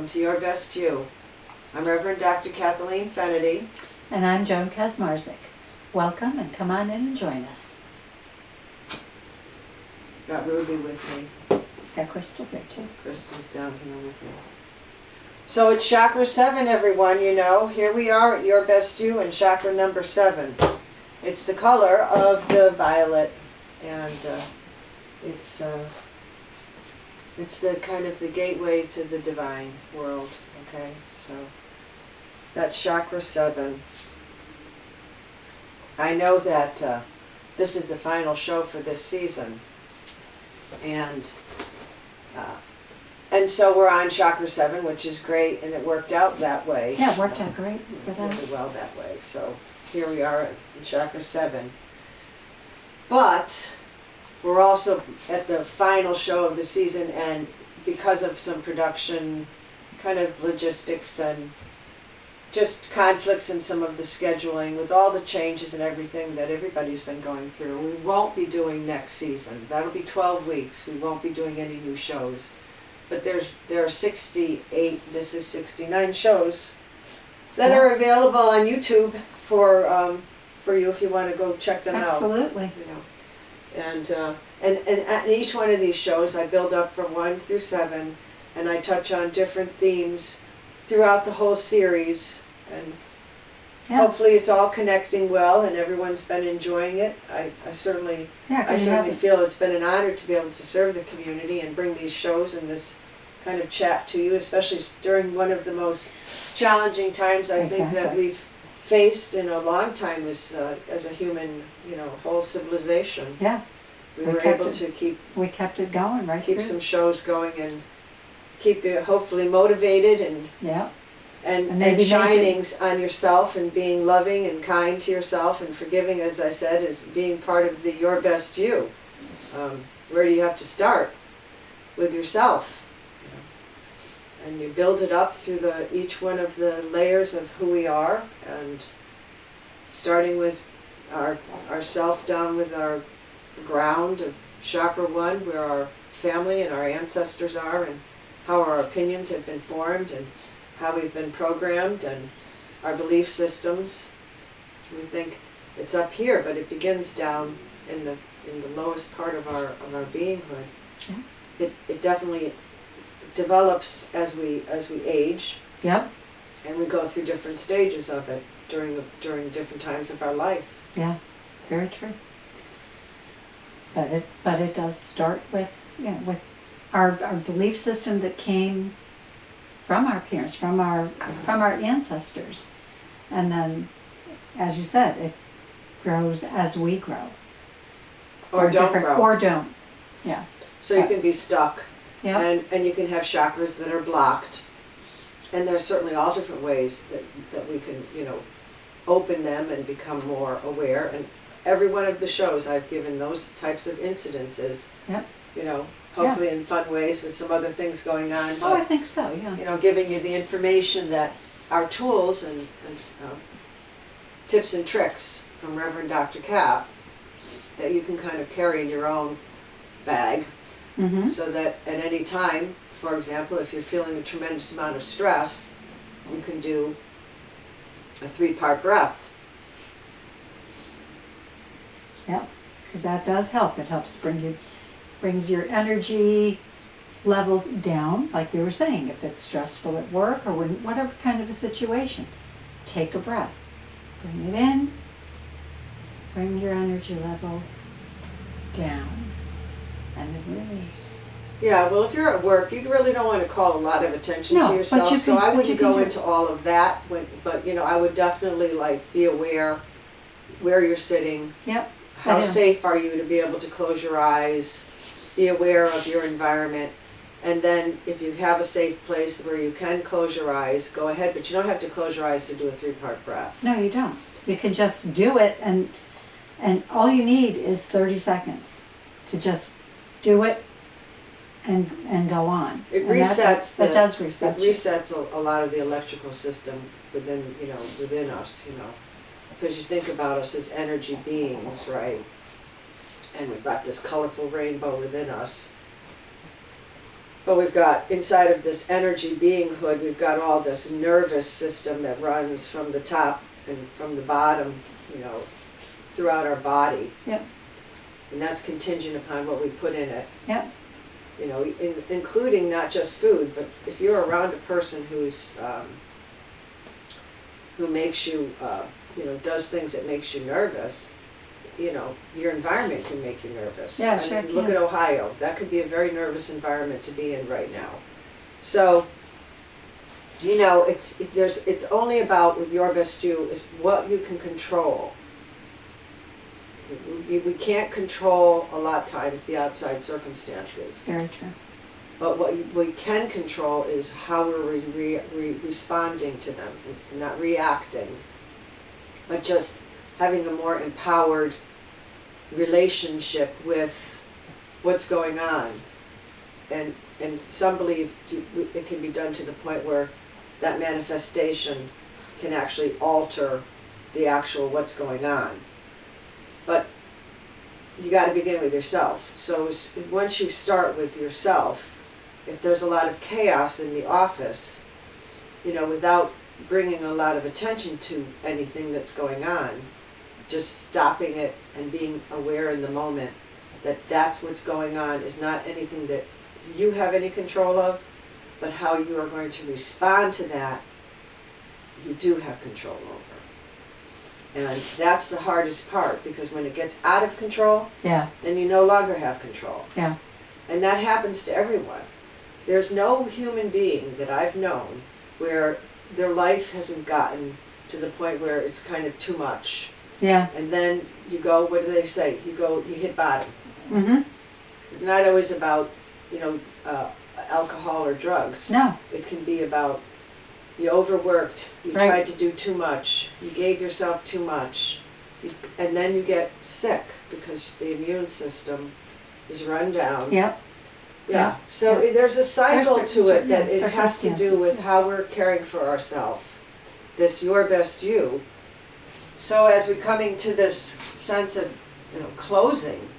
welcome to Your Best You. I'm Reverend Dr. Kathleen Fennedy. And I'm Joan Kazmarzik. Welcome and come on in and join us. Got Ruby with me. Got Crystal here too. Kristen's down here with me. So it's Chakra 7, everyone, you know. Here we are at Your Best You and Chakra number 7. It's the color of the violet, and it's the kind of the gateway to the divine world, okay? So that's Chakra 7. I know that this is the final show for this season, and so we're on Chakra 7, which is great, and it worked out that way. Yeah, it worked out great for that. Really well that way. So here we are in Chakra 7. But we're also at the final show of the season, and because of some production kind of logistics and just conflicts in some of the scheduling with all the changes and everything that everybody's been going through, we won't be doing next season. That'll be 12 weeks. We won't be doing any new shows. But there are 68, this is 69 shows that are available on YouTube for you if you want to go check them Absolutely. out. You know. And at each one of these shows I build up from 1 through 7, and I touch on different themes throughout the whole series, and hopefully it's all connecting well and everyone's been enjoying it. I certainly feel it's been an honor to be able to serve the community and bring these shows and this kind of chat to you, especially during one of the most challenging times I think that we've faced in a long time as a human, whole civilization. Yeah. We were able to keep it going right keep through. some shows going and keep you hopefully motivated and shining on yourself and being loving and kind to yourself and forgiving, as I said, is being part of the Your Best You. Where do you have to start? With yourself. And you build it up through each one of the layers of who we are, and starting with our self down with our ground of Chakra 1, where our family and our ancestors are, and how our opinions have been formed, and how we've been programmed, and our belief systems. We think it's up here, but it begins down in the lowest part of our beinghood. Yeah. It definitely develops as we age. Yep. And we go through different stages of it during different times of our life. Yeah, very true. But it does start with with our belief system that came from our parents, from our ancestors, and then, as you said, it grows as we grow. Or don't grow. Or don't. Yeah. So you can be stuck. Yeah. And you can have chakras that are blocked. And there's certainly all different ways that we can, open them and become more aware. And every one of the shows I've given those types of incidences. Yep. Hopefully in fun ways with some other things going on. But, I think so, yeah. Giving you the information that our tools and tips and tricks from Reverend Dr. Cap that you can kind of carry in your own bag. Mm-hmm. So that at any time, for example, if you're feeling a tremendous amount of stress, you can do a 3-part breath. Yeah, because that does help. It helps brings your energy levels down, like we were saying. If it's stressful at work or whatever kind of a situation, take a breath. Bring it in. Bring your energy level down. And then release. Yeah, well, if you're at work, you really don't want to call a lot of attention to yourself. So I wouldn't go into all of that. But I would definitely be aware where you're sitting. Yep. How safe are you to be able to close your eyes? Be aware of your environment. And then if you have a safe place where you can close your eyes, go ahead. But you don't have to close your eyes to do a 3-part breath. No, you don't. You can just do it, and all you need is 30 seconds to just do it and go on. It resets. That does reset. It resets a lot of the electrical system within us, because you think about us as energy beings, right? And we've got this colorful rainbow within us. But we've got, inside of this energy beinghood, we've got all this nervous system that runs from the top and from the bottom, throughout our body. Yep. And that's contingent upon what we put in it. Yep. Including not just food, but if you're around a person who's, who makes you, does things that makes you nervous, your environment can make you nervous. Yeah, sure can. Look at Ohio. That could be a very nervous environment to be in right now. So, it's only about, with Your Best You, is what you can control. We can't control a lot of times the outside circumstances. Very true. But what we can control is how we're responding to them, not reacting, but just having a more empowered relationship with what's going on. And some believe it can be done to the point where that manifestation can actually alter the actual what's going on. But you got to begin with yourself. So once you start with yourself, if there's a lot of chaos in the office, without bringing a lot of attention to anything that's going on, just stopping it and being aware in the moment that that's what's going on is not anything that you have any control of, but how you are going to respond to that, you do have control over. And that's the hardest part, because when it gets out of control, yeah, then you no longer have control. Yeah. And that happens to everyone. There's no human being that I've known where their life hasn't gotten to the point where it's kind of too much. Yeah. And then you go, what do they say? You hit bottom. Mm-hmm. It's not always about, alcohol or drugs. No. It can be about you overworked, you Right. tried to do too much, you gave yourself too much, and then you get sick because the immune system is run down. Yep. Yeah, so there's a cycle There's to it that it has to circumstances. do with how we're caring for ourselves. This Your Best You. So as we're coming to this sense of, closing,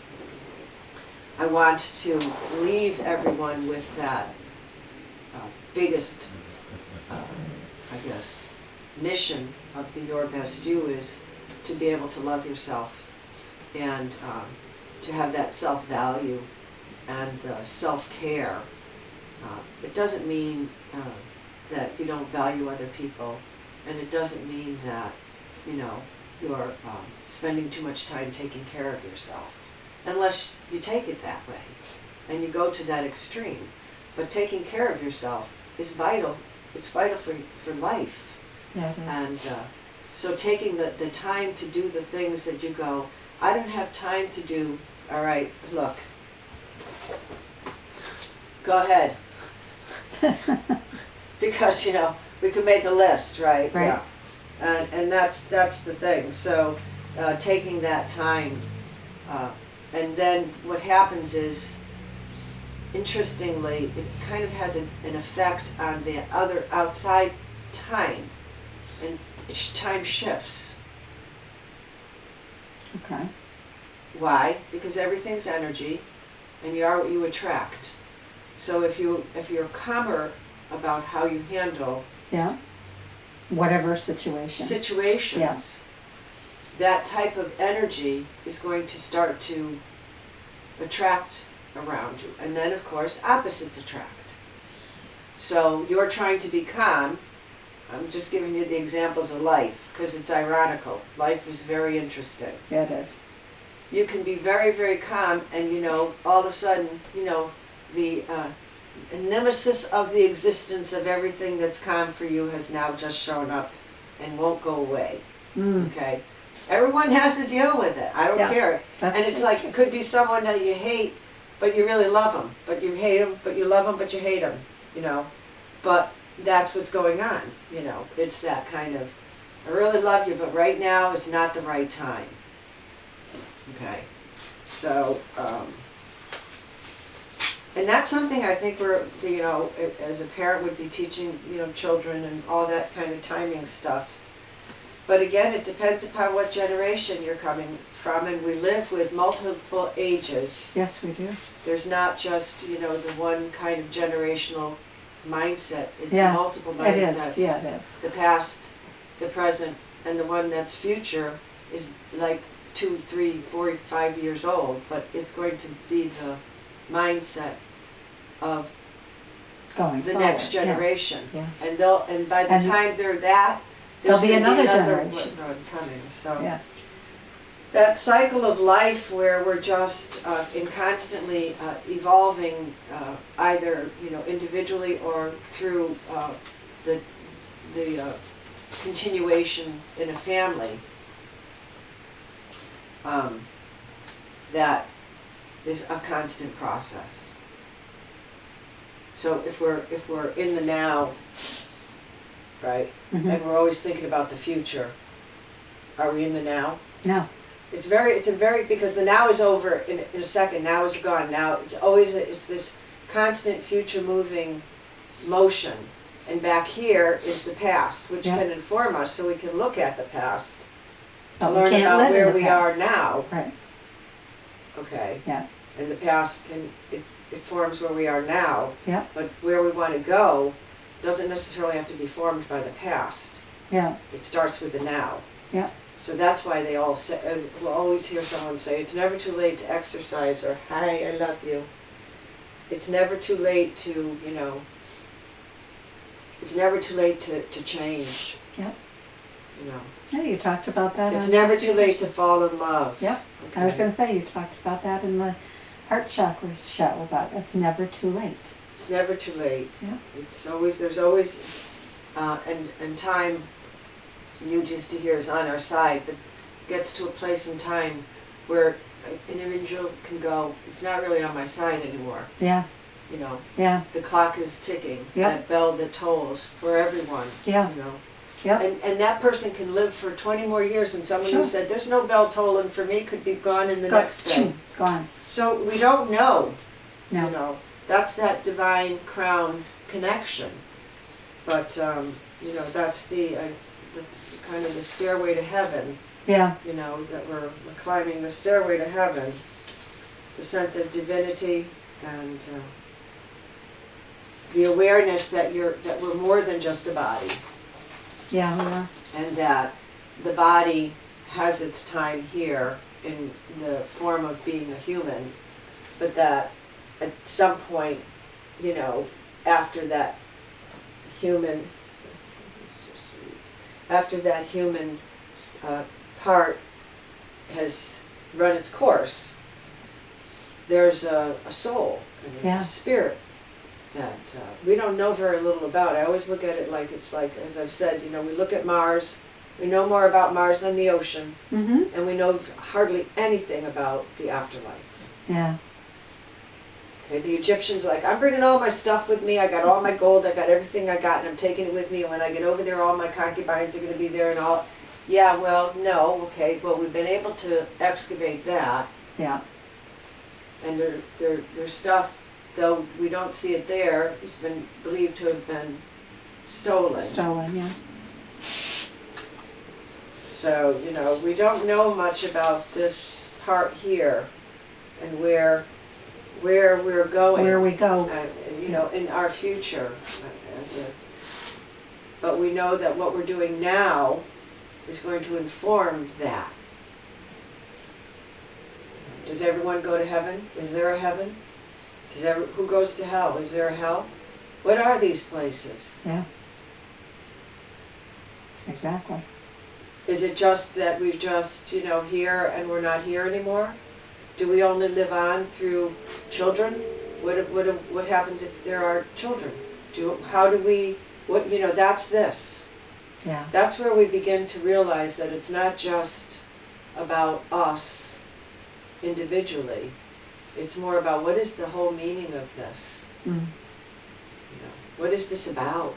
I want to leave everyone with that biggest, mission of the Your Best You is to be able to love yourself and to have that self-value and self-care. It doesn't mean that you don't value other people, and it doesn't mean that, you're spending too much time taking care of yourself, unless you take it that way and you go to that extreme. But taking care of yourself is vital. It's vital for life. Yeah, it is. And so taking the time to do the things that you go, I don't have time to do, all right, look, go ahead. Because, we can make a list, right? Right. Yeah. And that's the thing. So taking that time, and then what happens is, interestingly, it kind of has an effect on the other outside time, and time shifts. Okay. Why? Because everything's energy, and you are what you attract. So if you're calmer about how you handle whatever situation. situations, Yeah. that type of energy is going to start to attract around you. And then, of course, opposites attract. So you're trying to be calm. I'm just giving you the examples of life because it's ironical. Life is very interesting. Yeah, it is. You can be very, very calm, and all of a sudden, the nemesis of the existence of everything that's calm for you has now just shown up and won't go away. Okay? Everyone has to deal with it. I don't care. And it's like, it could be someone that you hate, but you really love them. But you hate them, but you love them, but you hate them. But that's what's going on. It's that kind of, I really love you, but right now is not the right time. Okay? So, and that's something I think we're, as a parent would be teaching, children and all that kind of timing stuff. But again, it depends upon what generation you're coming from, and we live with multiple ages. Yes, we do. There's not just, the one kind of generational mindset. It's Yeah, multiple It mindsets. is, yeah, it is. The past, the present, and the one that's future is like 2, 3, 4, 5 years old, but it's going to be the mindset of Going the forward, next generation. Yeah. And by the And time they're that, there'll there's be gonna another generation. one coming. So Yeah. that cycle of life where we're just in constantly evolving, either individually or through the continuation in a family, that is a constant process. So if we're in the now, right, Mhm. and we're always thinking about the future, are we in the now? No. It's a very, because the now is over in a second, now is gone, now it's this constant future moving motion. And back here is the past, which Yeah. can inform us so we can look at the past to But we learn can't about live in where the we are past. now, Right, okay? yeah, And the past it forms where we are now, yeah, but where we want to go doesn't necessarily have to be formed by the past. yeah, It starts with the now. yeah, So that's why they all say, we'll always hear someone say, it's never too late to exercise, or hi, I love you. It's never too late to, it's never too late to change. yeah. Yeah, you talked about that. It's on never the- too late to fall in love. Yep. I was going to say, you talked about that in the Heart Chakra show, about it's never too late. It's never too late. Yeah. There's always, and time, you just to hear, is on our side, but gets to a place in time where an individual can go, it's not really on my side anymore. Yeah, yeah, The clock is ticking, Yeah. that bell that tolls for everyone, yeah, yeah. And that person can live for 20 more years, and someone Sure. who said, there's no bell tolling for me, could be gone in the next day. Gone. So we don't know. No. That's that divine crown connection. But, that's the kind of the stairway to heaven, Yeah, that we're climbing the stairway to heaven, the sense of divinity and the awareness that we're more than just a body, yeah, we are. and that the body has its time here in the form of being a human, but that at some point, after that human part has run its course, there's a soul and Yeah. a spirit that we don't know very little about. I always look at it like it's like, as I've said, we look at Mars, we know more about Mars than the ocean, Mm-hmm. and we know hardly anything about the afterlife. Yeah, Okay, the Egyptians are like, I'm bringing all my stuff with me, I got all my gold, I got everything I got, and I'm taking it with me, and when I get over there, all my concubines are going to be there and all. Yeah, well, no, okay, well, we've been able to excavate that, yeah, and their stuff, though we don't see it there, has been believed to have been stolen. stolen, yeah. So, we don't know much about this part here and where we're going. Where we go. In our future. But we know that what we're doing now is going to inform that. Does everyone go to heaven? Is there a heaven? Who goes to hell? Is there a hell? What are these places? Yeah. Exactly. Is it just that we're just, here and we're not here anymore? Do we only live on through children? What happens if there are children? That's this. Yeah. That's where we begin to realize that it's not just about us individually. It's more about what is the whole meaning of this? Mm. What is this about?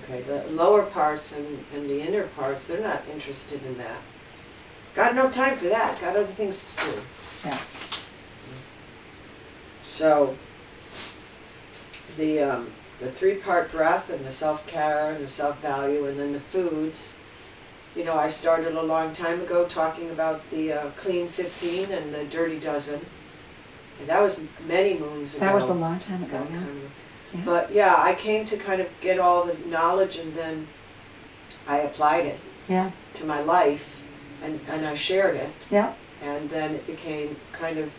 Okay, the lower parts and the inner parts, they're not interested in that. Got no time for that, got other things to do. Yeah. So, the three-part breath and the self-care and the self-value and then the foods. You know, I started a long time ago talking about the clean 15 and the dirty dozen. And that was many moons ago. That was a long time ago, yeah. Yeah. But yeah, I came to kind of get all the knowledge and then I applied it to my life and I shared it. Yeah. And then it became kind of,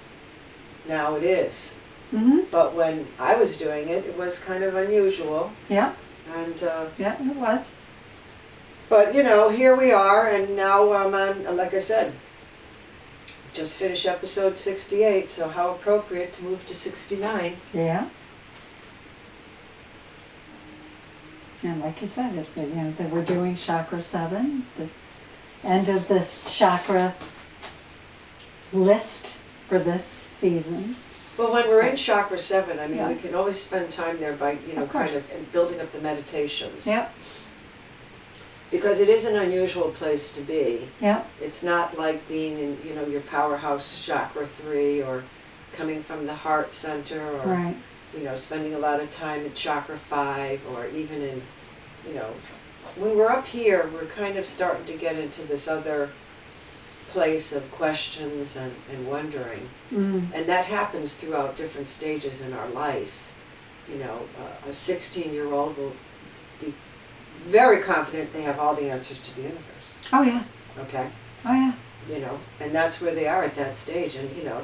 now it is. Mm-hmm. But when I was doing it, it was kind of unusual. Yeah. And yeah, it was. But you know, here we are, and now I'm on, like I said, just finished episode 68, so how appropriate to move to 69. Yeah. And like you said, if you know, that we're doing chakra 7, the end of the chakra list for this season. Well, when we're in chakra 7, I mean, Yeah. we can always spend time there by, you know, kind of and building up the meditations. Yep. Because it is an unusual place to be. Yep. It's not like being in, you know, your powerhouse chakra 3 or coming from the heart center or, Right. you know, spending a lot of time at chakra 5 or even in, you know, when we're up here, we're kind of starting to get into this other place of questions and wondering. Mm. And that happens throughout different stages in our life. You know, a 16-year-old will be very confident they have all the answers to the universe. Oh yeah. Okay? Oh yeah. You know, and that's where they are at that stage. And, you know,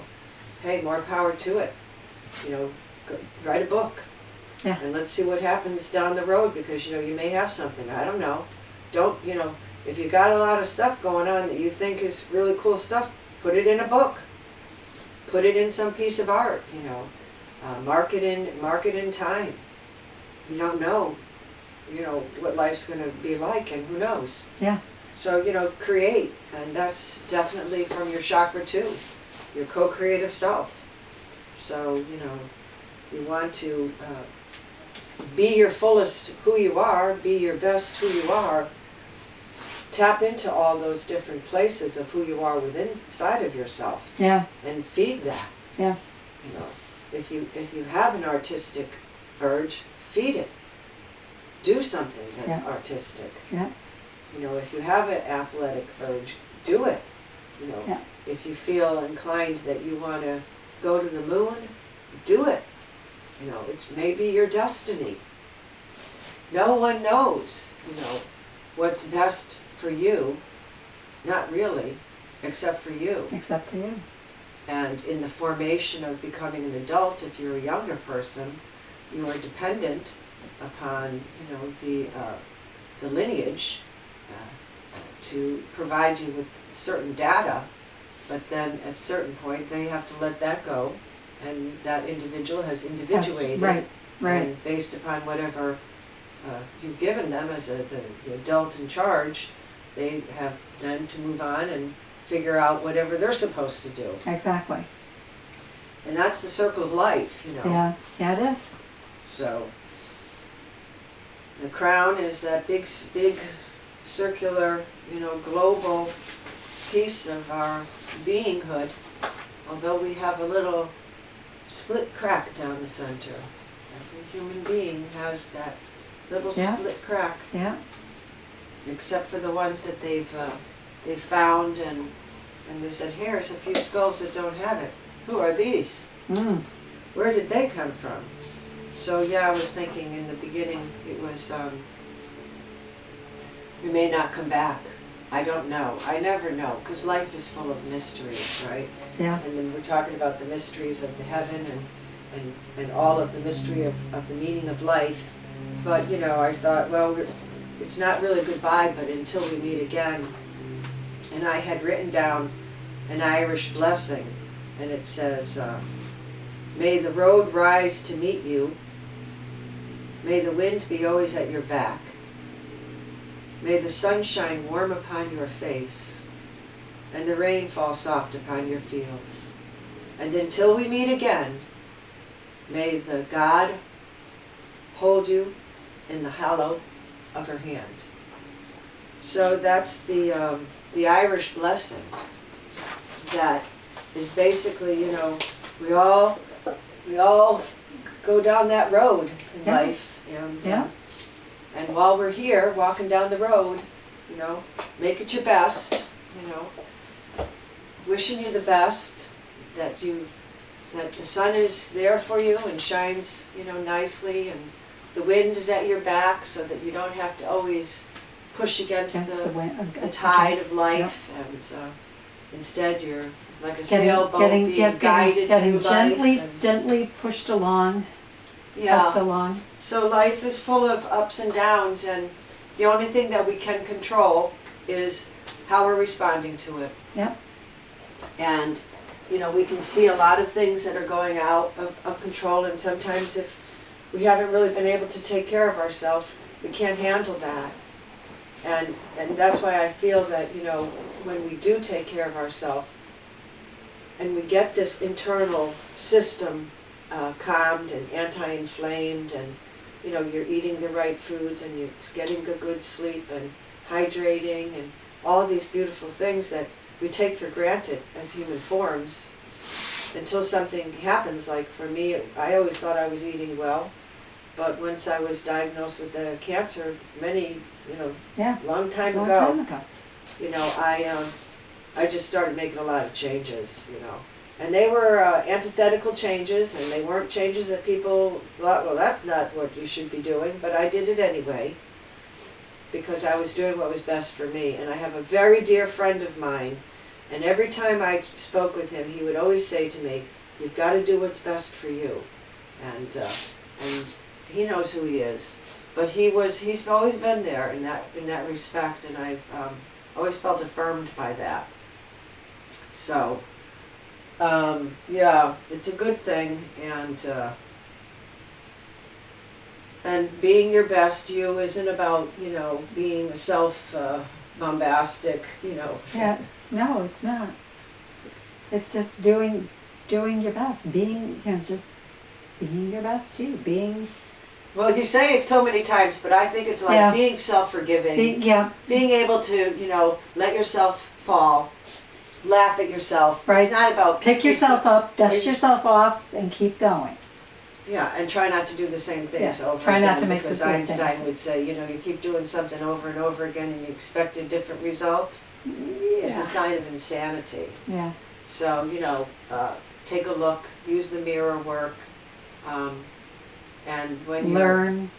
hey, more power to it. You know, go, write a book. Yeah. And let's see what happens down the road because, you know, you may have something. I don't know. Don't, you know, if you got a lot of stuff going on that you think is really cool stuff, put it in a book. Put it in some piece of art, you know. Mark it in time. You don't know, you know, what life's going to be like, and who knows. Yeah. So, you know, create, and that's definitely from your chakra 2, your co-creative self. So, you know, you want to be your fullest who you are, be your best who you are. Tap into all those different places of who you are within inside of yourself. Yeah. And feed that. Yeah. You know, if you have an artistic urge, feed it. Do something that's artistic. Yeah. You know, if you have an athletic urge, do it. You know, Yeah. if you feel inclined that you want to go to the moon, do it. You know, it's maybe your destiny. No one knows, you know, what's best for you. Not really, except for you. Except for you. And in the formation of becoming an adult, if you're a younger person, you are dependent upon, you know, the lineage to provide you with certain data, but then at a certain point they have to let that go, and that individual has individuated. Right, right. And based upon whatever you've given them as the adult in charge, they have then to move on and figure out whatever they're supposed to do. Exactly. And that's the circle of life, you know. Yeah. Yeah, it is. So the crown is that big circular, you know, global piece of our beinghood, although we have a little split crack down the center. Every human being has that little split crack. Yeah. Except for the ones that they've found, and they said, here's a few skulls that don't have it. Who are these? Mm. Where did they come from? So yeah, I was thinking in the beginning it was, we may not come back. I don't know. I never know, because life is full of mysteries, right? Yeah. And then we're talking about the mysteries of the heaven and all of the mystery of the meaning of life. But, you know, I thought, well, it's not really goodbye, but until we meet again. And I had written down an Irish blessing, and it says, may the road rise to meet you. May the wind be always at your back. May the sun shine warm upon your face, and the rain fall soft upon your fields. And until we meet again, may the God hold you in the hollow of her hand. So that's the Irish blessing. That is basically, you know, we all go down that road in life, And, Yeah. And while we're here, walking down the road, you know, make it your best, you know. Wishing you the best, that the sun is there for you and shines, you know, nicely, and the wind is at your back so that you don't have to always push against the tide of life, and instead you're like a sailboat being guided through life. Gently pushed along, Yeah. helped along. So life is full of ups and downs, and the only thing that we can control is how we're responding to it. Yep. And, you know, we can see a lot of things that are going out of control, and sometimes if we haven't really been able to take care of ourselves, we can't handle that. And that's why I feel that, you know, when we do take care of ourselves, and we get this internal system calmed and anti-inflamed, and, you know, you're eating the right foods, and you're getting a good sleep, and hydrating, and all these beautiful things that we take for granted as human forms, until something happens. Like for me, I always thought I was eating well, but once I was diagnosed with the cancer long time ago, you know, I just started making a lot of changes, you know. And they were antithetical changes, and they weren't changes that people thought, well, that's not what you should be doing, but I did it anyway, because I was doing what was best for me. And I have a very dear friend of mine, and every time I spoke with him, he would always say to me, you've got to do what's best for you. And he knows who he is. But he's always been there in that respect, and I've always felt affirmed by that. So, yeah, it's a good thing, and being your best you isn't about, you know, being bombastic, you know. Yeah, no, it's not. It's just doing your best, just being your best you, being. Well, you say it so many times, but I think it's like being self-forgiving. Being able to, you know, let yourself fall, laugh at yourself. Right. It's not about pick yourself up, dust yourself off, and keep going. Yeah, and try not to do the same things over try again. Not to make because the same Einstein things. would say, you know, you keep doing something over and over again and you expect a different result. Yeah. It's a sign of insanity. Yeah. So, you know, take a look, use the mirror work, and when learn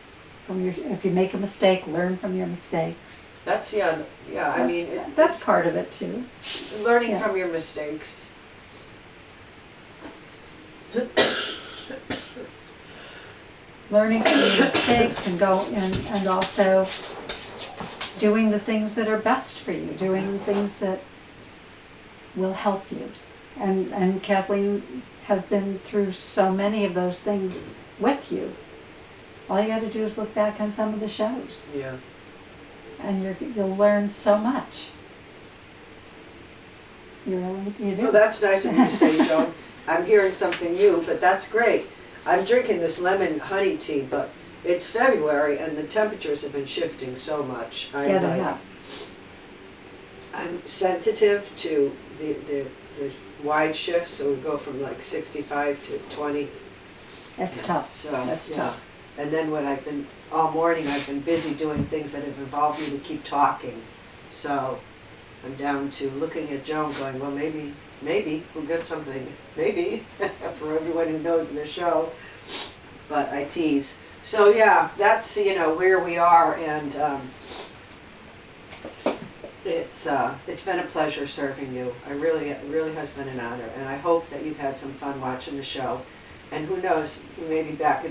from if you make a mistake, learn from your mistakes. That's that's part of it too. Learning from your mistakes. Learning from your mistakes and also doing the things that are best for you, doing things that will help you. And Kathleen has been through so many of those things with you. All you got to do is look back on some of the shows. Yeah. And you'll learn so much. You do. Well, that's nice of you to say, Joan. I'm hearing something new, but that's great. I'm drinking this lemon honey tea, but it's February and the temperatures have been shifting so much. They have. I'm sensitive to the wide shift, so we go from like 65 to 20. That's tough. So that's tough. And then all morning I've been busy doing things that have involved me to keep talking. So I'm down to looking at Joan going, well, maybe we'll get something, maybe, for everyone who knows the show. But I tease. So yeah, that's, you know, where we are, and it's been a pleasure serving you. It really has been an honor, and I hope that you've had some fun watching the show. And who knows, we may be back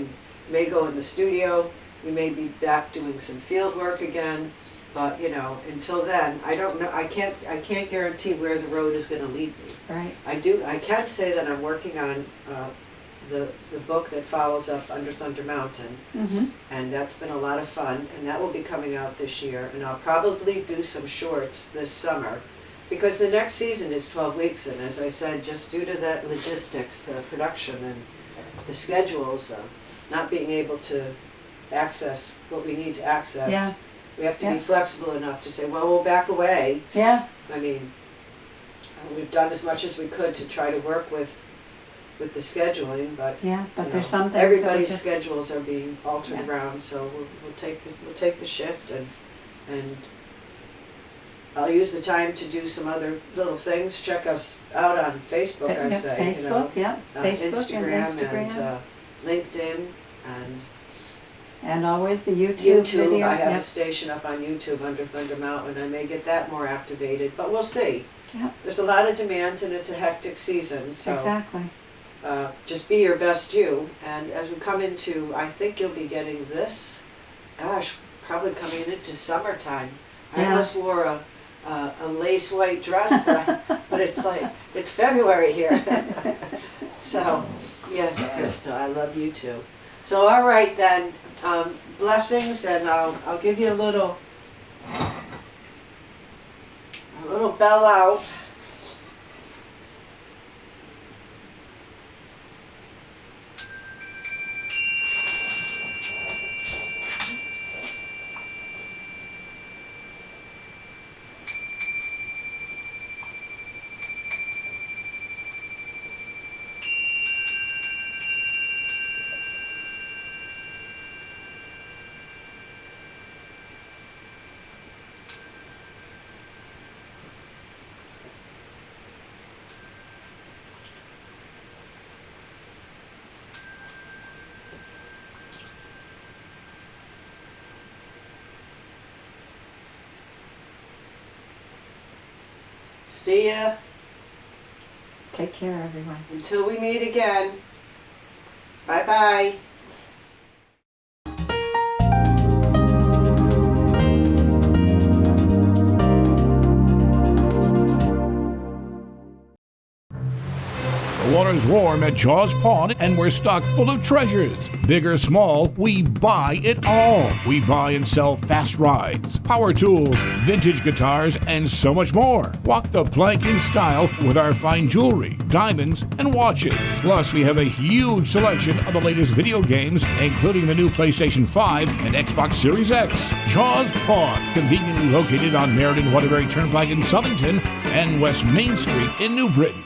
may go in the studio, we may be back doing some field work again, but you know, until then, I don't know, I can't guarantee where the road is going to lead me. Right. I can say that I'm working on the book that follows up Under Thunder Mountain, and that's been a lot of fun, and that will be coming out this year, and I'll probably do some shorts this summer, because the next season is 12 weeks, and as I said, just due to that logistics, the production and the schedules, not being able to access what we need to access, we have to be flexible enough to say, well, we'll back away. Yeah. I mean, we've done as much as we could to try to work with with the scheduling, but Yeah, but you there's know, some things that everybody's we just, schedules are being altered Yeah. around, so we'll take the shift and I'll use the time to do some other little things. Check us out on Facebook, I yeah, say, you know, Facebook, yeah, Facebook and Instagram. and LinkedIn And always the YouTube YouTube. video. I have a Yep. station up on YouTube under Thunder Mountain. I may get that more activated, but we'll see. Yep. There's a lot of demands and it's a hectic season, so Exactly. just be your best you. And as we come into, I think you'll be getting this, gosh, probably coming into summertime. I Yeah. almost wore a lace white dress, but it's like, it's February here. So, yes, Krista, I love you too. So, all right then, blessings, and I'll give you a little bell out. See ya. Take care, everyone. Until we meet again. Bye-bye. The water's warm at Jaws Pond, and we're stocked full of treasures. Big or small, we buy it all. We buy and sell fast rides, power tools, vintage guitars, and so much more. Walk the plank in style with our fine jewelry, diamonds, and watches. Plus, we have a huge selection of the latest video games, including the new PlayStation 5 and Xbox Series X. Jaws Pond, conveniently located on Meriden Waterbury Turnpike in Southington and West Main Street in New Britain.